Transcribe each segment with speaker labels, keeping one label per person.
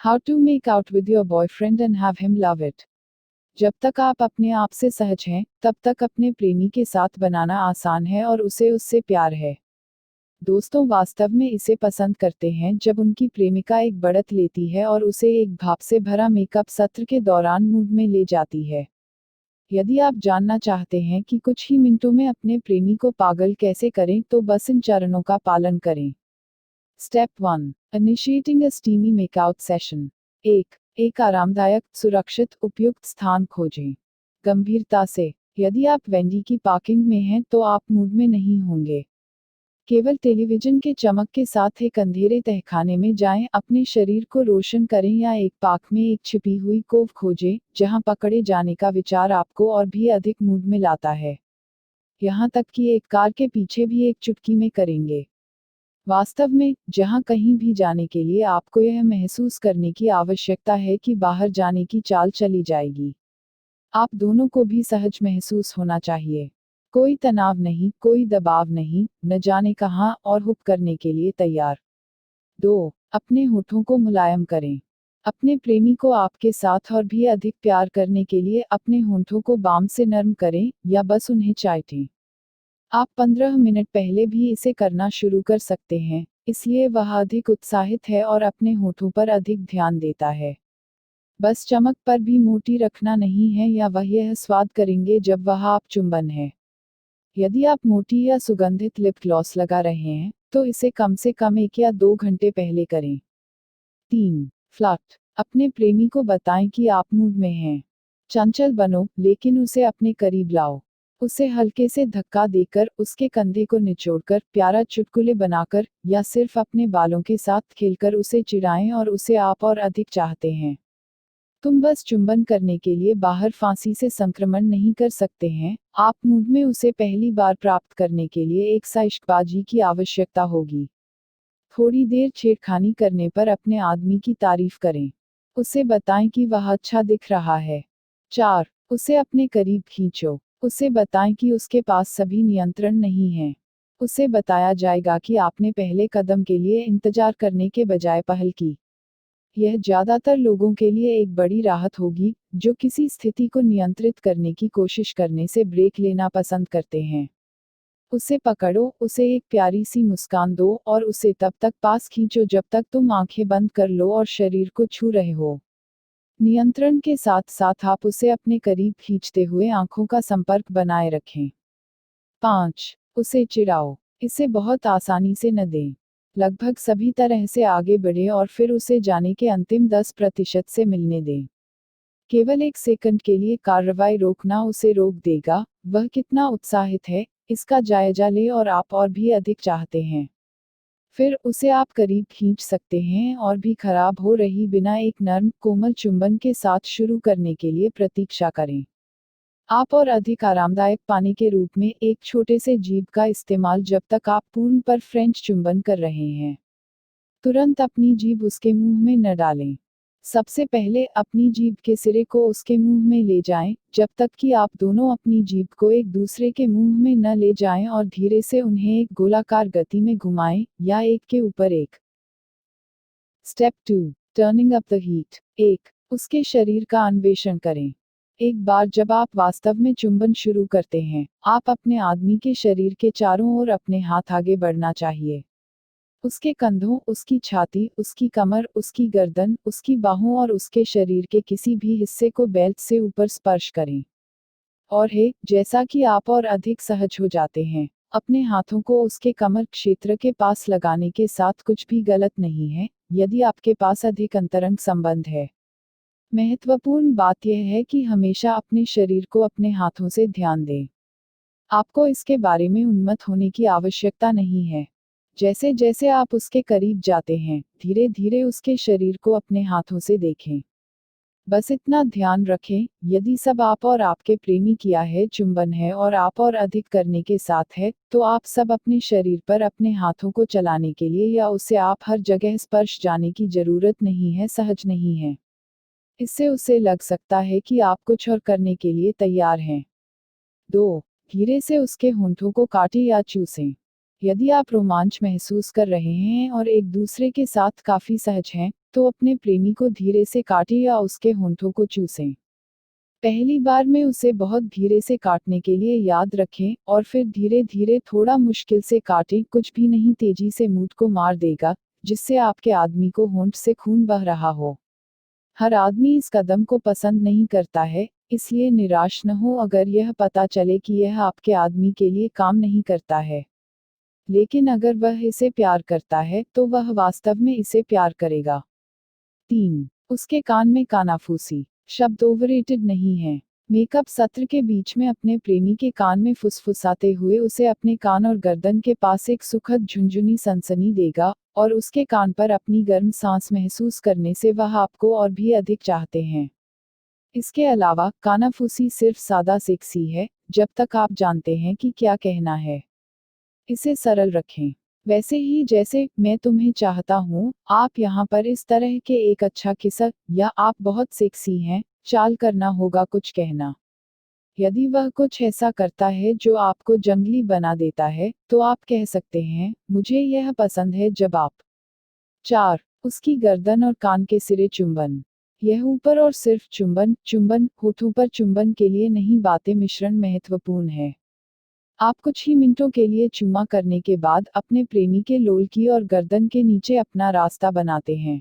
Speaker 1: How to make out with your boyfriend and have him love it. जब तक आप अपने आप से सहज हैं, तब तक अपने प्रेमी के साथ बनाना आसान है और उसे उससे प्यार है। दोस्तों वास्तव में इसे पसंद करते हैं जब उनकी प्रेमिका एक बढ़त लेती है और उसे एक भाप से भरा मेकअप सत्र के दौरान मूड में ले जाती है। यदि आप जानना चाहते हैं कि कुछ ही मिनटों में अपने प्रेमी को पागल कैसे करें तो बस इन चरणों का पालन करें। स्टेप 1. इनिशिएटिंग अ स्टीमी मेकआउट सेशन। एक आरामदायक, सुरक्षित, उपयुक्त स्थान खोजें। गंभीरता से, यदि आप वेंडी की पार्किंग में हैं तो आप मूड में नहीं होंगे। केवल टेलीविजन के चमक के साथ एक अंधेरे तहखाने में जाएं, अपने शरीर को रोशन करें या एक पार्क में एक छिपी हुई कोव खोजें, जहां पकड़े जाने का विचार आपको और भी अधिक मूड में लाता है। यहाँ तक कि एक कार के पीछे भी एक चुटकी में करेंगे। वास्तव में, जहां कहीं भी जाने के लिए आपको यह महसूस करने की आवश्यकता है कि बाहर जाने की चाल चली जाएगी। आप दोनों को भी सहज महसूस होना चाहिए। कोई तनाव नहीं, कोई दबाव नहीं, न जाने कहां और हुक करने के लिए तैयार। 2. अपने होठों को मुलायम करें। अपने प्रेमी को आपके साथ और भी अधिक प्यार करने के लिए अपने होठों को बाम से नर्म करें, या बस उन्हें चाटें। आप 15 मिनट पहले भी इसे करना शुरू कर सकते हैं, इसलिए वह अधिक उत्साहित है और अपने होठों पर अधिक ध्यान देता है। बस चमक पर भी मोटी रखना नहीं है, या वह यह स्वाद करेंगे जब वह आप चुंबन है। यदि आप मोटी या सुगंधित लिप ग्लॉस लगा रहे हैं, तो इसे कम से कम 1 या 2 घंटे पहले करें। 3. फ्लर्ट। अपने प्रेमी को बताएं कि आप मूड में हैं। चंचल बनो, लेकिन उसे अपने करीब लाओ। उसे हल्के से धक्का देकर, उसके कंधे को निचोड़कर, प्यारा चुटकुले बनाकर, या सिर्फ अपने बालों के साथ खेलकर उसे चिढ़ाएं और उसे आप और अधिक चाहते हैं। तुम बस चुंबन करने के लिए बाहर फांसी से संक्रमण नहीं कर सकते हैं, आप मूड में उसे पहली बार प्राप्त करने के लिए एक सा इश्कबाजी की आवश्यकता होगी। थोड़ी देर छेड़खानी करने पर अपने आदमी की तारीफ करें। उसे बताएं कि वह अच्छा दिख रहा है। 4. उसे अपने करीब खींचो। उसे बताएं कि उसके पास सभी नियंत्रण नहीं है। उसे बताया जाएगा कि आपने पहले कदम के लिए इंतजार करने के बजाय पहल की। यह ज्यादातर लोगों के लिए एक बड़ी राहत होगी, जो किसी स्थिति को नियंत्रित करने की कोशिश करने से ब्रेक लेना पसंद करते हैं। उसे पकड़ो, उसे एक प्यारी सी मुस्कान दो और उसे तब तक पास खींचो जब तक तुम आंखें बंद कर लो और शरीर को छू रहे हो। नियंत्रण के साथ साथ आप उसे अपने करीब खींचते हुए आंखों का संपर्क बनाए रखें। 5. उसे चिढ़ाओ। इसे बहुत आसानी से न दें। लगभग सभी तरह से आगे बढ़े और फिर उसे जाने के अंतिम 10% से मिलने दें। केवल 1 सेकंड के लिए कार्रवाई रोकना उसे रोक देगा। वह कितना उत्साहित है, इसका जायजा ले और आप और भी अधिक चाहते हैं। फिर उसे आप करीब खींच सकते हैं और भी खराब हो रही बिना एक नर्म, कोमल चुंबन के साथ शुरू करने के लिए प्रतीक्षा करें। आप और अधिक आरामदायक पाने के रूप में एक छोटे से जीभ का इस्तेमाल जब तक आप पूर्ण पर फ्रेंच चुंबन कर रहे हैं। तुरंत अपनी जीभ उसके मुंह में न डालें। सबसे पहले अपनी जीभ के सिरे को उसके मुंह में ले जाएं, जब तक कि आप दोनों अपनी जीभ को एक दूसरे के मुंह में न ले जाएं और धीरे से उन्हें एक गोलाकार गति में घुमाएं, या एक के ऊपर एक। Step 2. Turning up the heat. 1. उसके शरीर का अन्वेषण करें। एक बार जब आप वास्तव में चुंबन शुरू करते हैं, आप अपने आदमी के शरीर के चारों ओर अपने हाथ आगे बढ़ना चाहिए। उसके कंधों, उसकी छाती, उसकी कमर, उसकी गर्दन, उसकी बाहों और उसके शरीर के किसी भी हिस्से को बेल्ट से ऊपर स्पर्श करें। और जैसा कि आप और अधिक सहज हो जाते हैं, अपने हाथों को उसके कमर क्षेत्र के पास लगाने के साथ कुछ भी गलत नहीं है, यदि आपके पास अधिक अंतरंग संबंध है। महत्वपूर्ण बात यह है कि हमेशा अपने शरीर को अपने हाथों से ध्यान दें। आपको इसके बारे में उन्मत्त होने की आवश्यकता नहीं है। जैसे जैसे आप उसके करीब जाते हैं, धीरे धीरे उसके शरीर को अपने हाथों से देखें। बस इतना ध्यान रखें, यदि सब आप और आपके प्रेमी किया है चुंबन है और आप और अधिक करने के साथ है, तो आप सब अपने शरीर पर अपने हाथों को चलाने के लिए या उसे आप हर जगह स्पर्श जाने की जरूरत नहीं है, सहज नहीं है। इससे उसे लग सकता है कि आप कुछ और करने के लिए तैयार हैं। 2. धीरे से उसके होंठों को काटें या चूसें। यदि आप रोमांच महसूस कर रहे हैं और एक दूसरे के साथ काफी सहज हैं, तो अपने प्रेमी को धीरे से काटें या उसके होंठों को चूसें। पहली बार में उसे बहुत धीरे से काटने के लिए याद रखें और फिर धीरे धीरे थोड़ा मुश्किल से काटें, कुछ भी नहीं तेजी से मूठ को मार देगा, जिससे आपके आदमी को होंठ से खून बह रहा हो। हर आदमी इस कदम को पसंद नहीं करता है, इसलिए निराश न हो अगर यह पता चले कि यह आपके आदमी के लिए काम नहीं करता है। लेकिन अगर वह इसे प्यार करता है तो वह वास्तव में इसे प्यार करेगा। 3. उसके कान में कानाफूसी शब्द ओवररेटेड नहीं है। मेकअप सत्र के बीच में अपने प्रेमी के कान में फुसफुसाते हुए उसे अपने कान और गर्दन के पास एक सुखद झुनझुनी सनसनी देगा, और उसके कान पर अपनी गर्म सांस महसूस करने से वह आपको और भी अधिक चाहते हैं। इसके अलावा कानाफूसी सिर्फ सादा सेक्सी है, जब तक आप जानते हैं कि क्या कहना है। इसे सरल रखें। वैसे ही जैसे मैं तुम्हें चाहता हूँ, आप यहाँ पर इस तरह के एक अच्छा किस्सा या आप बहुत सेक्सी हैं चाल करना होगा कुछ कहना। यदि वह कुछ ऐसा करता है जो आपको जंगली बना देता है, तो आप कह सकते हैं, मुझे यह पसंद है जब आप। 4. उसकी गर्दन और कान के सिरे चुंबन। यह ऊपर और सिर्फ चुंबन, होठों पर चुंबन के लिए नहीं, बातें मिश्रण महत्वपूर्ण है। आप कुछ ही मिनटों के लिए चुम्मा करने के बाद अपने प्रेमी के लोल की और गर्दन के नीचे अपना रास्ता बनाते हैं।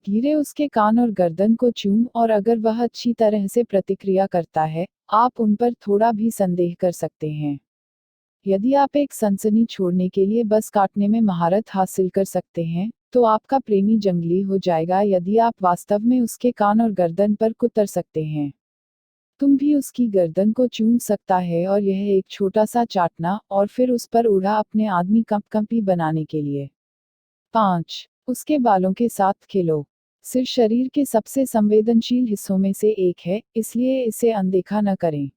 Speaker 1: धीरे उसके कान और गर्दन को चूम, और अगर वह अच्छी तरह से प्रतिक्रिया करता है, आप उन पर थोड़ा भी संदेह कर सकते हैं। यदि आप एक सनसनी छोड़ने के लिए बस काटने में महारत हासिल कर सकते हैं, तो आपका प्रेमी जंगली हो जाएगा यदि आप वास्तव में उसके कान और गर्दन पर कुतर सकते हैं। तुम भी उसकी गर्दन को चूम सकता है और यह एक छोटा सा चाटना और फिर उस पर उड़ा अपने आदमी कंपकंपी बनाने के लिए। 5. उसके बालों के साथ खेलो। सिर शरीर के सबसे संवेदनशील हिस्सों में से एक है, इसलिए इसे अनदेखा न करें।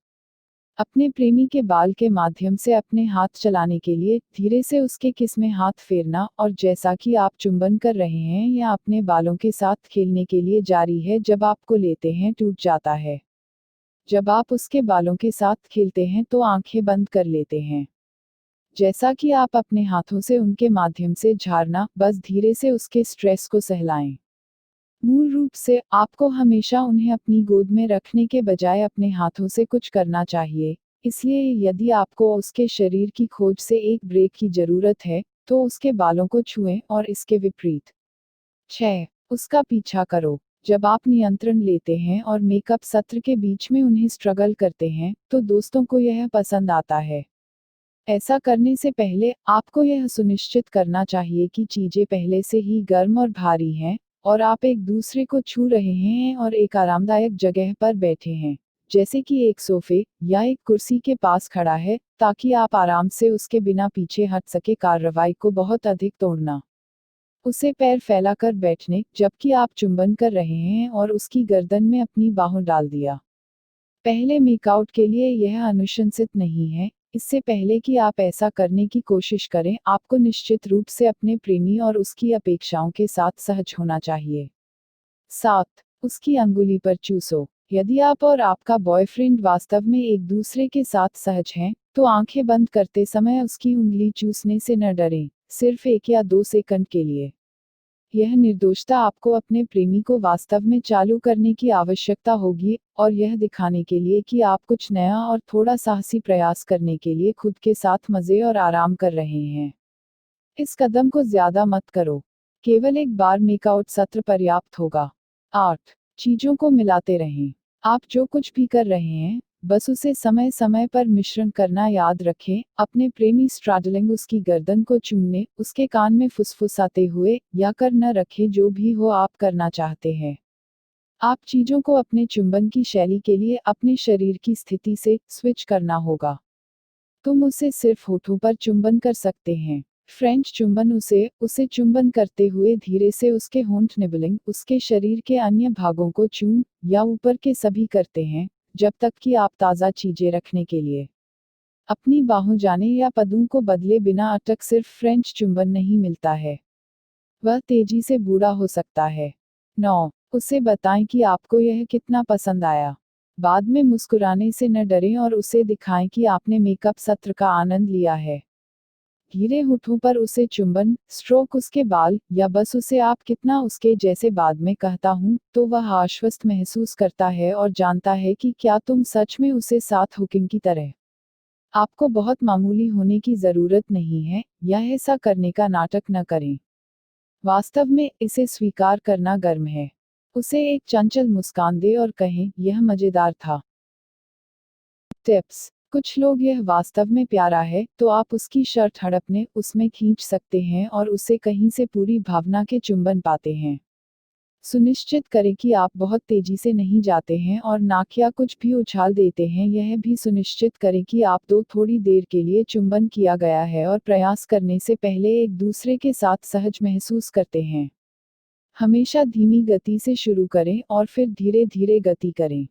Speaker 1: अपने प्रेमी के बाल के माध्यम से अपने हाथ चलाने के लिए धीरे से उसके किस में हाथ फेरना, और जैसा कि आप चुंबन कर रहे हैं या अपने बालों के साथ खेलने के लिए जारी है जब आपको लेते हैं टूट जाता है। जब आप उसके बालों के साथ खेलते हैं तो आंखें बंद कर लेते हैं। जैसा कि आप अपने हाथों से उनके माध्यम से झाड़ना, बस धीरे से उसके स्ट्रेस को सहलाएं। मूल रूप से आपको हमेशा उन्हें अपनी गोद में रखने के बजाय अपने हाथों से कुछ करना चाहिए, इसलिए यदि आपको उसके शरीर की खोज से एक ब्रेक की जरूरत है, तो उसके बालों को छुएं और इसके विपरीत। 6. उसका पीछा करो। जब आप नियंत्रण लेते हैं और मेकअप सत्र के बीच में उन्हें स्ट्रगल करते हैं, तो दोस्तों को यह पसंद आता है। ऐसा करने से पहले आपको यह सुनिश्चित करना चाहिए कि चीजें पहले से ही गर्म और भारी हैं, और आप एक दूसरे को छू रहे हैं और एक आरामदायक जगह पर बैठे हैं, जैसे कि एक सोफे या एक कुर्सी के पास खड़ा है, ताकि आप आराम से उसके बिना पीछे हट सके। कार्रवाई को बहुत अधिक तोड़ना। उसे पैर फैलाकर बैठने जबकि आप चुंबन कर रहे हैं और उसकी गर्दन में अपनी बाहों डाल दिया। पहले मेकआउट के लिए यह अनुशंसित नहीं है, इससे पहले कि आप ऐसा करने की कोशिश करें, आपको निश्चित रूप से अपने प्रेमी और उसकी अपेक्षाओं के साथ सहज होना चाहिए। 7. उसकी अंगुली पर चूसो। यदि आप और आपका बॉयफ्रेंड वास्तव में एक दूसरे के साथ सहज हैं, तो आंखें बंद करते समय उसकी उंगली चूसने से न डरें, सिर्फ 1 या 2 सेकंड के लिए। यह निर्दोषता आपको अपने प्रेमी को वास्तव में चालू करने की आवश्यकता होगी, और यह दिखाने के लिए कि आप कुछ नया और थोड़ा साहसी प्रयास करने के लिए खुद के साथ मजे और आराम कर रहे हैं। इस कदम को ज्यादा मत करो। केवल एक बार मेकआउट सत्र पर्याप्त होगा। 8. चीजों को मिलाते रहें। आप जो कुछ भी कर रहे हैं, बस उसे समय समय पर मिश्रण करना याद रखें। अपने प्रेमी स्ट्राडलिंग, उसकी गर्दन को चूमने, उसके कान में फुसफुसाते हुए, या कर न रखें, जो भी हो आप करना चाहते हैं। आप चीजों को अपने चुंबन की शैली के लिए अपने शरीर की स्थिति से स्विच करना होगा। तुम उसे सिर्फ होठों पर चुंबन कर सकते हैं। फ्रेंच चुंबन उसे चुंबन करते हुए धीरे से उसके होंठ निबलिंग, उसके शरीर के अन्य भागों को चूम या ऊपर के सभी करते हैं, जब तक कि आप ताज़ा चीजें रखने के लिए अपनी बाहों जाने या पदों को बदले बिना अटक सिर्फ फ्रेंच चुंबन नहीं मिलता है। वह तेजी से बूढ़ा हो सकता है। 9. उसे बताएं कि आपको यह कितना पसंद आया। बाद में मुस्कुराने से न डरें और उसे दिखाएं कि आपने मेकअप सत्र का आनंद लिया है। धीरे होठों पर उसे चुंबन, स्ट्रोक उसके बाल, या बस उसे आप कितना उसके जैसे बाद में कहता हूँ, तो वह आश्वस्त महसूस करता है और जानता है कि क्या तुम सच में उसे साथ हुकिंग की तरह। आपको बहुत मामूली होने की जरूरत नहीं है, या ऐसा करने का नाटक न करें। वास्तव में इसे स्वीकार करना गर्म है। उसे एक चंचल मुस्कान दे और कहें, यह मजेदार था। टिप्स। कुछ लोग यह वास्तव में प्यारा है, तो आप उसकी शर्ट हड़पने, उसमें खींच सकते हैं और उसे कहीं से पूरी भावना के चुंबन पाते हैं। सुनिश्चित करें कि आप बहुत तेजी से नहीं जाते हैं और नाक या कुछ भी उछाल देते हैं। यह भी सुनिश्चित करें कि आप दो थोड़ी देर के लिए चुंबन किया गया है और प्रयास करने से पहले एक दूसरे के साथ सहज महसूस करते हैं। हमेशा धीमी गति से शुरू करें और फिर धीरे धीरे गति करें।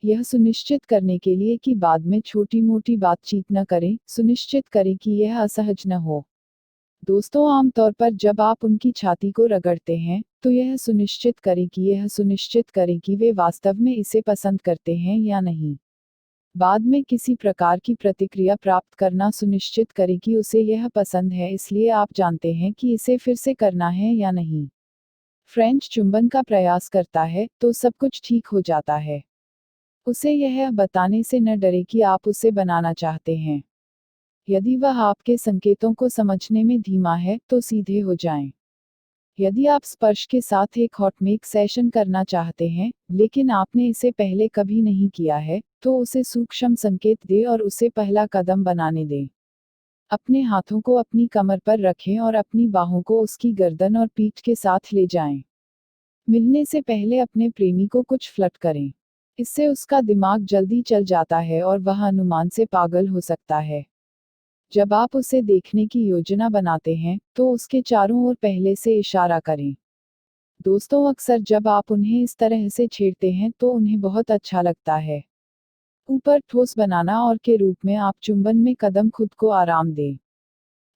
Speaker 1: यह सुनिश्चित करने के लिए कि बाद में छोटी मोटी बातचीत न करें, सुनिश्चित करें कि यह असहज न हो। दोस्तों, आमतौर पर जब आप उनकी छाती को रगड़ते हैं, तो यह सुनिश्चित करें कि वे वास्तव में इसे पसंद करते हैं या नहीं। बाद में किसी प्रकार की प्रतिक्रिया प्राप्त करना सुनिश्चित करें कि उसे यह पसंद है, इसलिए आप जानते हैं कि इसे फिर से करना है या नहीं। फ्रेंच चुंबन का प्रयास करता है, तो सब कुछ ठीक हो जाता है। उसे यह बताने से न डरे कि आप उसे बनाना चाहते हैं। यदि वह आपके संकेतों को समझने में धीमा है, तो सीधे हो जाएं। यदि आप स्पर्श के साथ एक हॉट मेक सेशन करना चाहते हैं, लेकिन आपने इसे पहले कभी नहीं किया है, तो उसे सूक्ष्म संकेत दें और उसे पहला कदम बनाने दें। अपने हाथों को अपनी कमर पर रखें और अपनी बाहों को उसकी गर्दन और पीठ के साथ ले जाएं। मिलने से पहले अपने प्रेमी को कुछ फ्लर्ट करें। इससे उसका दिमाग जल्दी चल जाता है और वह अनुमान से पागल हो सकता है। जब आप उसे देखने की योजना बनाते हैं, तो उसके चारों ओर पहले से इशारा करें। दोस्तों, अक्सर जब आप उन्हें इस तरह से छेड़ते हैं तो उन्हें बहुत अच्छा लगता है। ऊपर ठोस बनाना और के रूप में आप चुंबन में कदम खुद को आराम दें।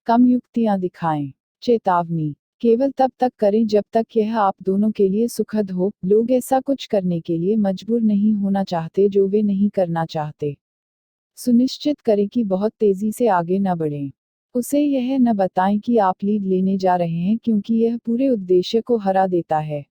Speaker 1: कम युक्तियां दिखाएं। चेतावनी। केवल तब तक करें जब तक यह आप दोनों के लिए सुखद हो। लोग ऐसा कुछ करने के लिए मजबूर नहीं होना चाहते जो वे नहीं करना चाहते। सुनिश्चित करें कि बहुत तेजी से आगे न बढ़ें। उसे यह न बताएं कि आप लीड लेने जा रहे हैं, क्योंकि यह पूरे उद्देश्य को हरा देता है।